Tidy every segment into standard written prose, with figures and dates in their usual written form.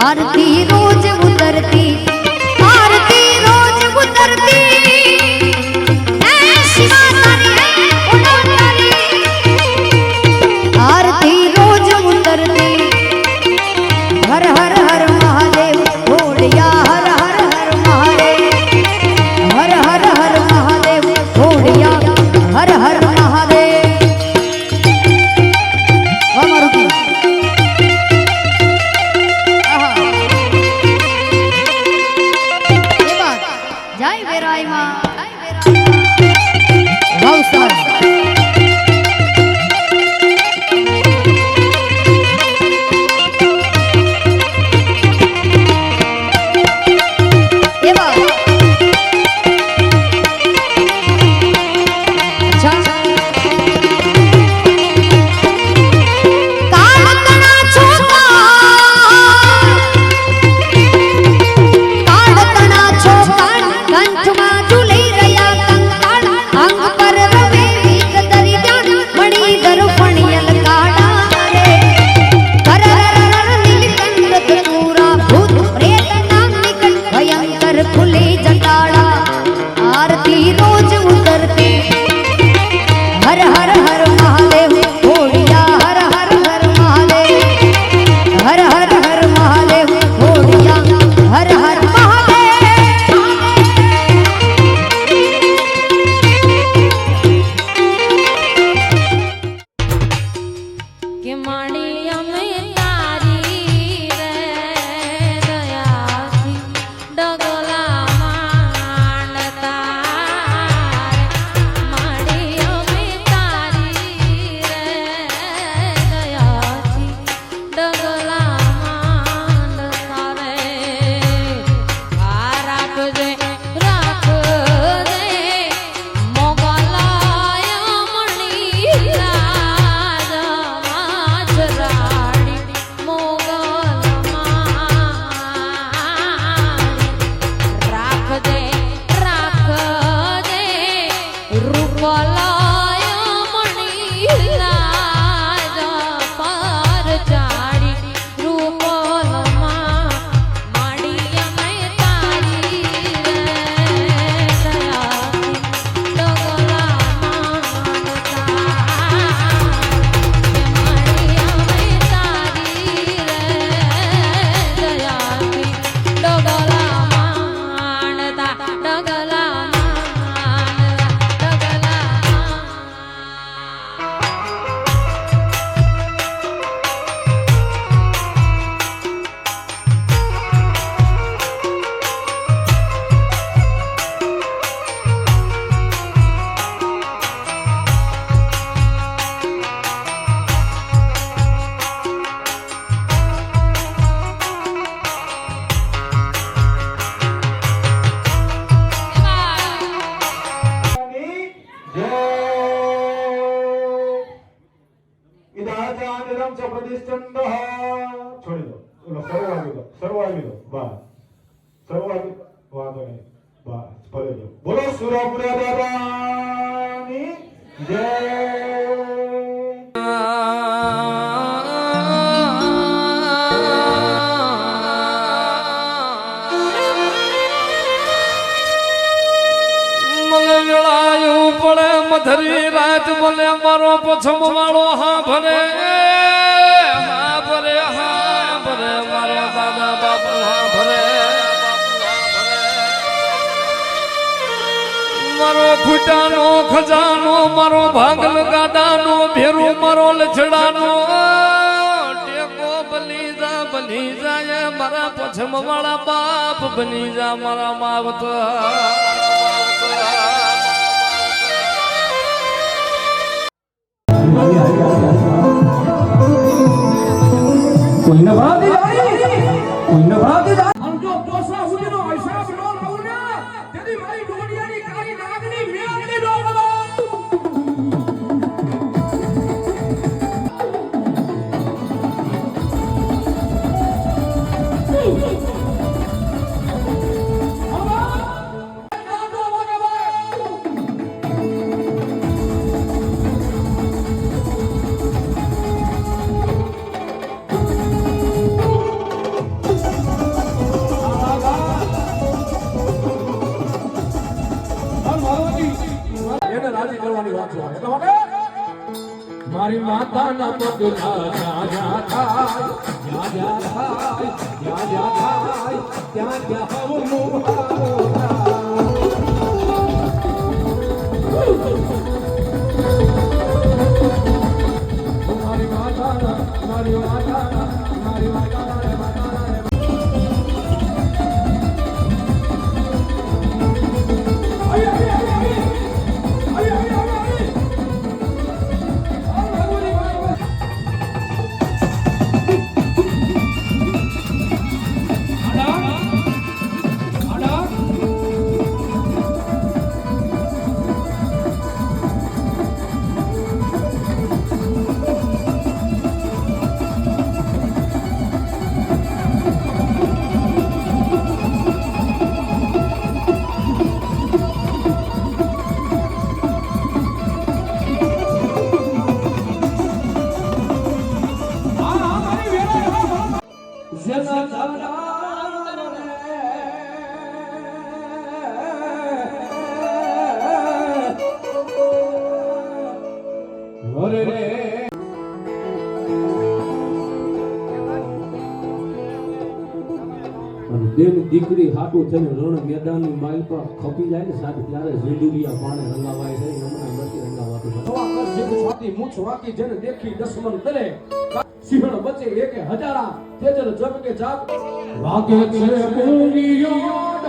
आरती रोज उतरती, आरती रोज उतरती, आरती रोज उतरती। हर हर हर महादेव भोलिया, हर हर हर महादेव, हर हर हर महादेव भोलिया, हर हर महादेव। मारुति जय वेराई मां, छोड़ी दो, सर्व आगे दो, बस सर्व आगे वादो नहीं, बस पढ़े दो। बोलो सुरापुरा दादानी जय। मधरी रात बोले मारो पछम वालो हाँ भरे मारो दादा बापू हाँ भरे मारो फूटानो खजानो मारो भागल गाडानो भेरू मारो लछड़ानो टेको बनी जा ये मारा पछम वाला बाप बनी जा मारा मावत। કોઈ નવરાત્રી જાય કોઈ નવરાત્રી જાય આમ જો પોસા સુધીનો હિસાબ ન લાવું ને તેથી મારી ડોડિયાની કાળી નાગની મેળની નો બોલો મારી માતાના પગલા જ્યાં જ્યાં થાય જ્યાં જ્યાં થાય જ્યાં જ્યાં થાય ત્યાં ત્યાં હું મારી માતાના મારી માતાના મારી માતાના દેવ દીકરી હાટું થઈને રણ મેદાનની માઇલ પર ખપી જાય ને સાથે ત્યારે ઝીંડુરિયા પાણે રંગાવાય છે હમણાં નથી રંગાવાતું મૂછ વાકી જેને દેખી દસમન કરે સિંહણ બચે એકે હજારા તેજલ જગ કે જાગ વાગે છે બોલિયો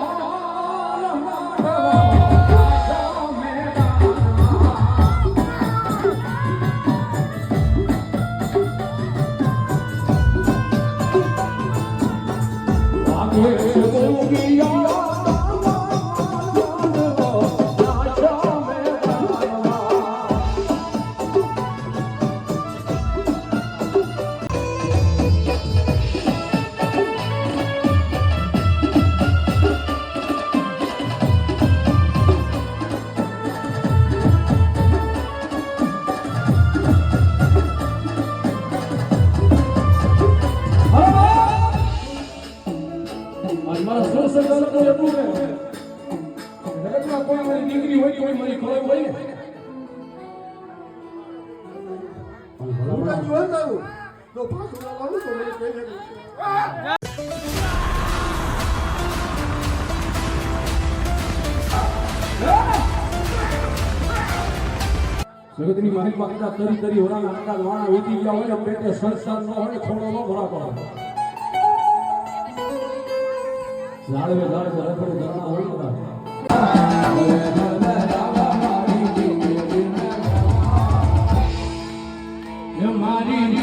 દીકરી હોય કોઈ મારી ખોય હોય જગતની માહિતમાં કદાચ તરી તરી હોરા કદાચ વાણા ઉઠી ગયા હોય ને પેટે સંસાર ન હોય થોડો ન ભરા પડે જાળવે જાળવે રખડે ધરણા હોય મારી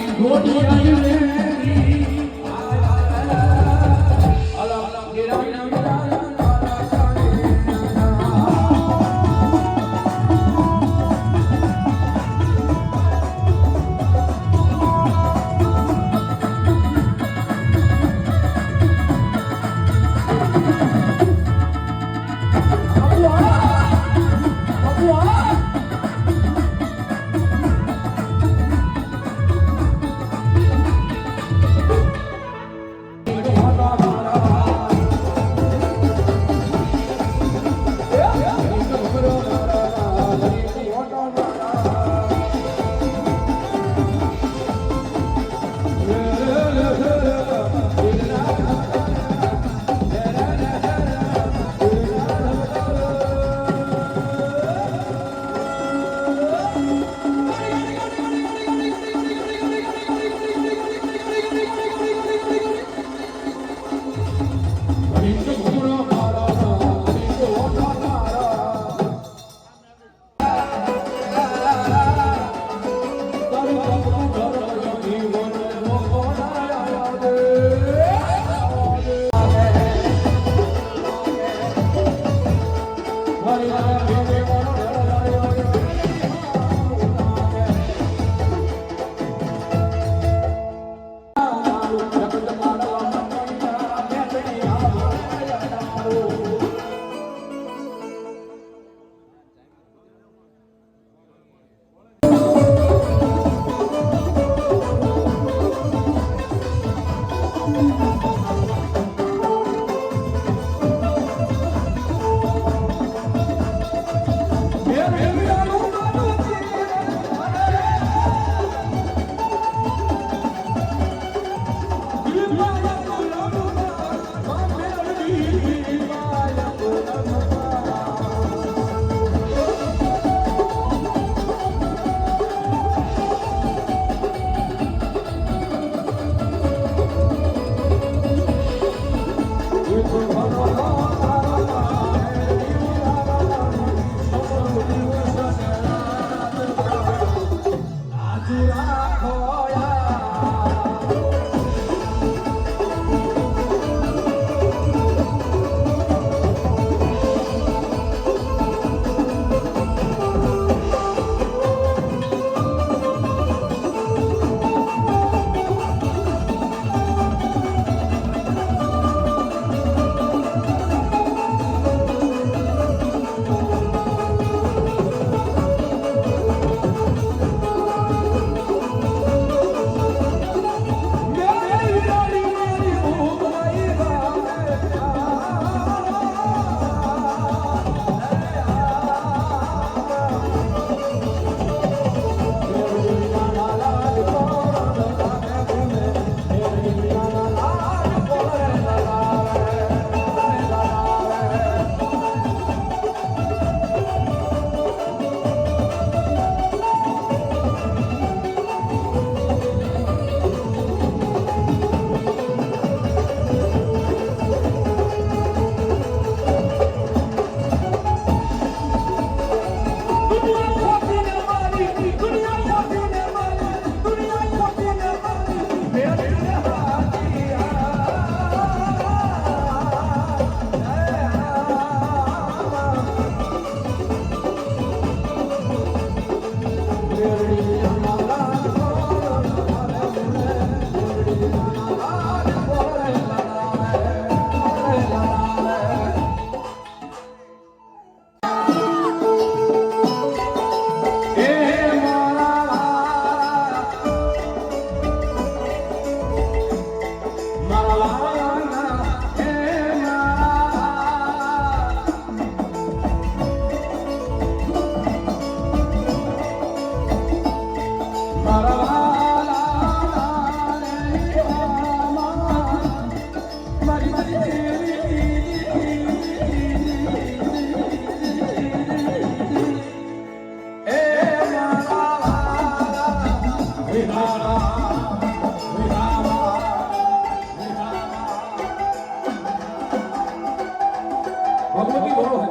હે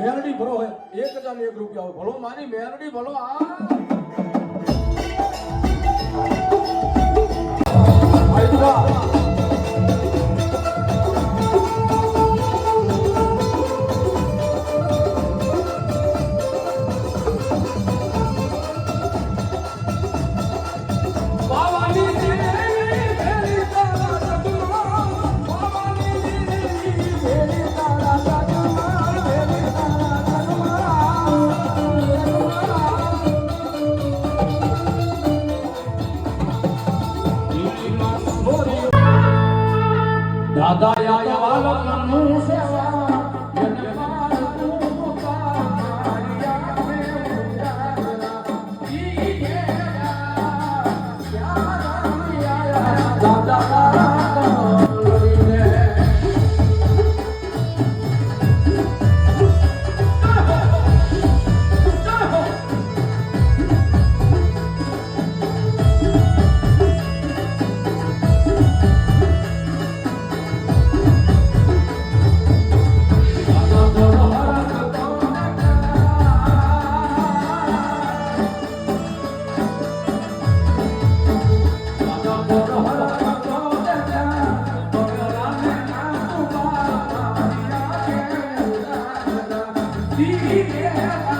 મેલડી ભરો હે 1001 રૂપિયા ભલો મારી મેલડી ભલો આ દાદા આયા વાલકનું સેવા જન મારું પુકારિયા મે ઉજારા ઈ ગયા દાદા Yeah.